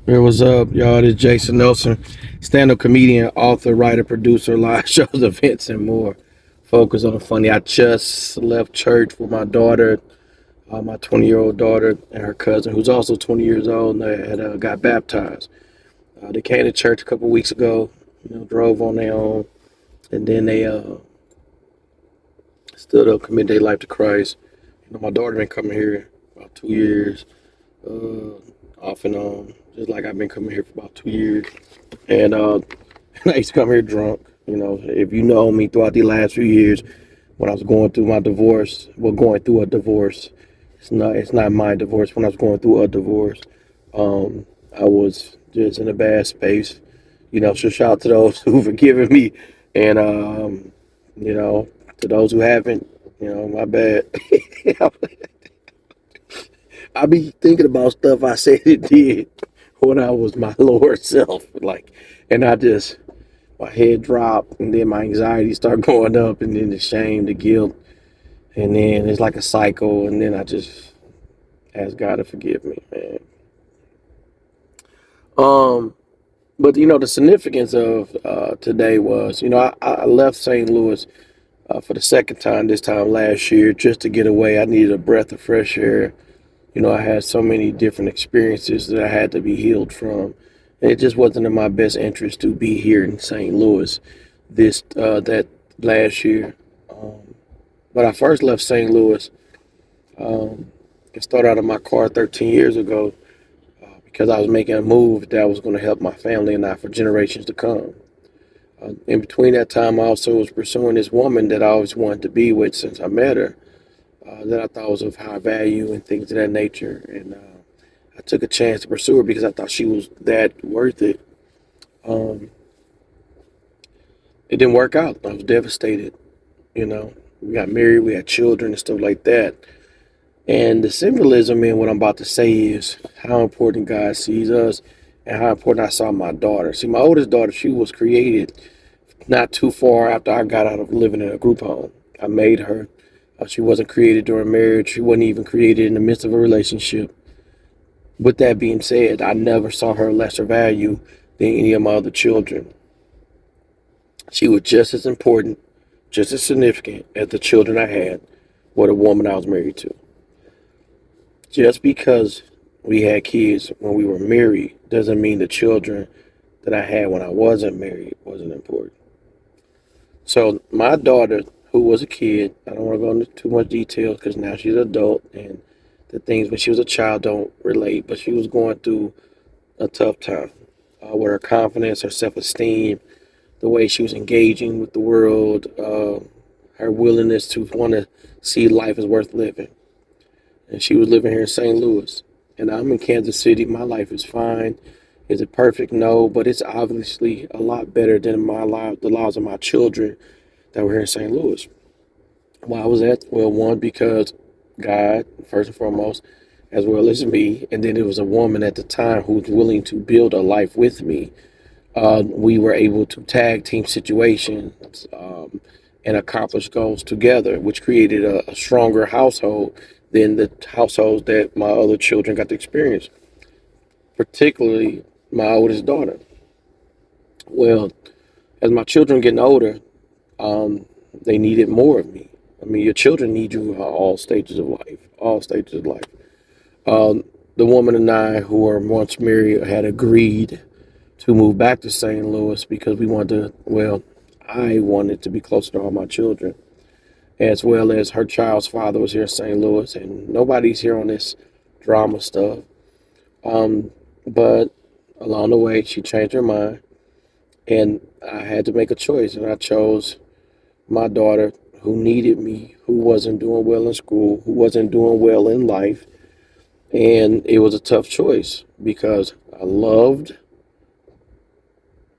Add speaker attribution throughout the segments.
Speaker 1: Hey, what's up, y'all? This is Jason Nelson, stand-up comedian, author, writer, producer, live shows, events, and more. Focus on the funny. I just left church with my daughter, my 20-year-old daughter, and her cousin, who's also 20 years old, and they had got baptized. They came to church a couple weeks ago, drove on their own, and then they stood up, committed their life to Christ. My daughter been coming here about 2 years, uh, off and on, just like I've been coming here for about 2 years. And I used to come here drunk. If you know me throughout the last few years, when I was going through my divorce, going through a divorce. It's not my divorce. When I was going through a divorce, I was just in a bad space. So shout out to those who forgiven me, and to those who haven't, my bad. I be thinking about stuff I said and did when I was my lower self, and my head dropped, and then my anxiety start going up, and then the shame, the guilt, and then it's like a cycle, and then I just ask God to forgive me, man. Um, but the significance of today was, I left St. Louis for the second time, this time last year, just to get away. I needed a breath of fresh air. I had so many different experiences that I had to be healed from. And it just wasn't in my best interest to be here in St. Louis that last year. But I first left St. Louis. I started out in my car 13 years ago because I was making a move that was going to help my family and I for generations to come. In between that time, I also was pursuing this woman that I always wanted to be with since I met her, that I thought was of high value and things of that nature. And I took a chance to pursue her because I thought she was that worth it. Um, it didn't work out. I was devastated. We got married, we had children and stuff like that. And the symbolism in what I'm about to say is how important God sees us and how important I saw my daughter. See, my oldest daughter, she was created not too far after I got out of living in a group home. I made her. She wasn't created during marriage. She wasn't even created in the midst of a relationship. With that being said, I never saw her lesser value than any of my other children. She was just as important, just as significant as the children I had or the woman I was married to. Just because we had kids when we were married doesn't mean the children that I had when I wasn't married wasn't important. So my daughter, who was a kid, I don't want to go into too much detail because now she's an adult and the things when she was a child don't relate, but she was going through a tough time with her confidence, her self-esteem, the way she was engaging with the world, her willingness to want to see life as worth living. And she was living here in St. Louis. And I'm in Kansas City. My life is fine. Is it perfect? No, but it's obviously a lot better than my life, the lives of my children that were here in St. Louis. Why was that? Well, one, because God, first and foremost, as well as me, and then there was a woman at the time who was willing to build a life with me. We were able to tag team situations and accomplish goals together, which created a stronger household than the households that my other children got to experience, particularly my oldest daughter. Well, as my children getting older, they needed more of me. I mean, your children need you at all stages of life, all stages of life. The woman and I, who were once married, had agreed to move back to St. Louis because I wanted to be closer to all my children, as well as her child's father was here in St. Louis, and nobody's here on this drama stuff. But along the way, she changed her mind, and I had to make a choice, and I chose my daughter, who needed me, who wasn't doing well in school, who wasn't doing well in life, and it was a tough choice because I loved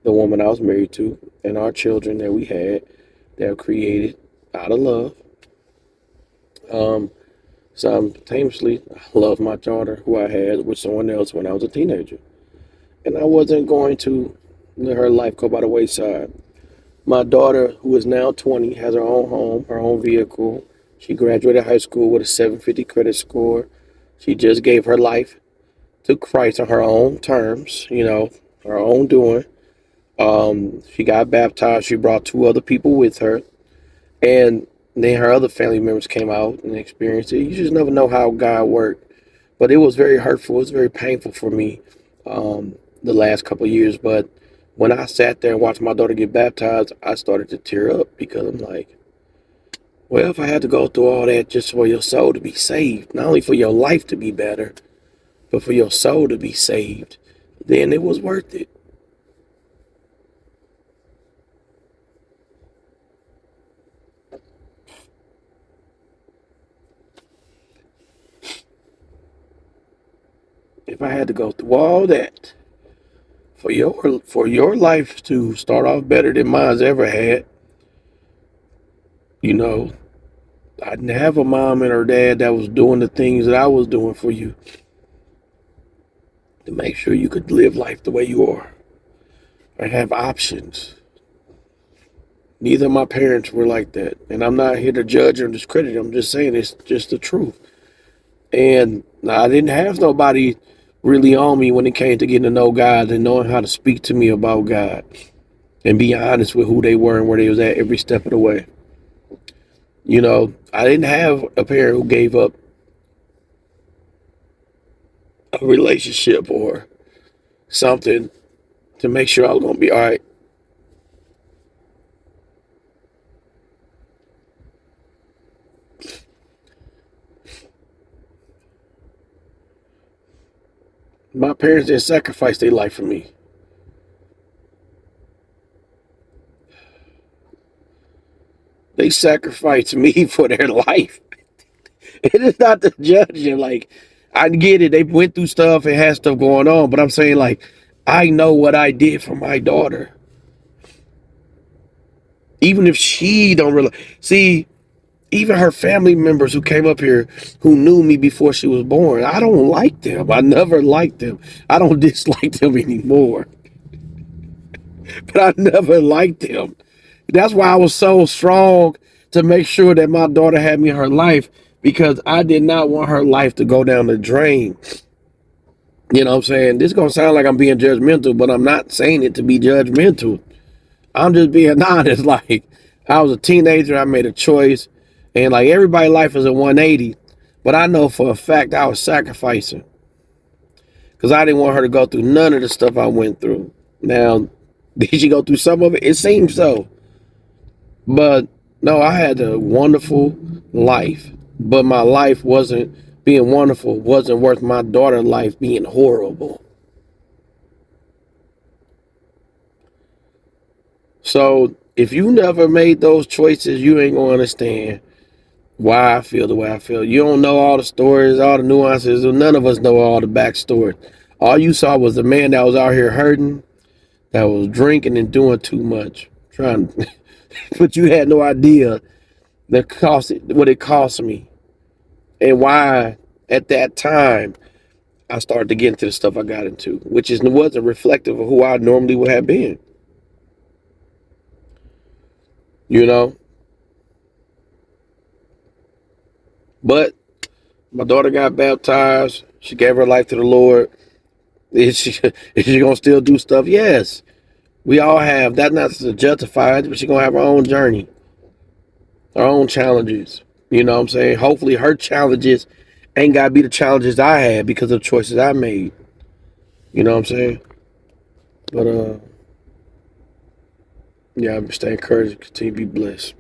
Speaker 1: the woman I was married to and our children that we had that were created out of love. Um, Simultaneously, I love my daughter who I had with someone else when I was a teenager. And I wasn't going to let her life go by the wayside. My daughter, who is now 20, has her own home, her own vehicle. She graduated high school with a 750 credit score. She just gave her life to Christ on her own terms, her own doing. She got baptized. She brought two other people with her, and then her other family members came out and experienced it. You just never know how God worked, but it was very hurtful. It was very painful for me the last couple of years. But when I sat there and watched my daughter get baptized, I started to tear up because I'm like, well, if I had to go through all that just for your soul to be saved, not only for your life to be better, but for your soul to be saved, then it was worth it. If I had to go through all that for your life to start off better than mine's ever had, you know, I didn't have a mom and her dad that was doing the things that I was doing for you to make sure you could live life the way you are and have options. Neither of my parents were like that. And I'm not here to judge or discredit them. I'm just saying it's just the truth. And I didn't have nobody really on me when it came to getting to know God and knowing how to speak to me about God and be honest with who they were and where they was at every step of the way. I didn't have a parent who gave up a relationship or something to make sure I was going to be all right. My parents didn't sacrifice their life for me. They sacrificed me for their life. It is not to judge you. Like, I get it. They went through stuff and had stuff going on, but I'm saying, like, I know what I did for my daughter. Even if she don't really see, even her family members who came up here who knew me before she was born, I don't like them. I never liked them. I don't dislike them anymore, but I never liked them. That's why I was so strong to make sure that my daughter had me in her life, because I did not want her life to go down the drain. You know what I'm saying? This is going to sound like I'm being judgmental, but I'm not saying it to be judgmental. I'm just being honest. Like, I was a teenager, I made a choice, and like everybody's life is a 180, but I know for a fact I was sacrificing because I didn't want her to go through none of the stuff I went through. Now, did she go through some of it? It seems so. But no, I had a wonderful life, but my life wasn't being wonderful, wasn't worth my daughter's life being horrible. So if you never made those choices, you ain't gonna understand why I feel the way I feel. You don't know all the stories, all the nuances. None of us know all the backstory. All you saw was a man that was out here hurting, that was drinking and doing too much, trying, but you had no idea the cost, what it cost me, and why at that time I started to get into the stuff I got into, which wasn't reflective of who I normally would have been. You know, but my daughter got baptized. She gave her life to the Lord. Is she gonna still do stuff? Yes, we all have. That's not to justify it, but she's gonna have her own journey, her own challenges. You know what I'm saying? Hopefully, her challenges ain't gotta be the challenges I had because of the choices I made. You know what I'm saying? But yeah, stay encouraged, continue to be blessed.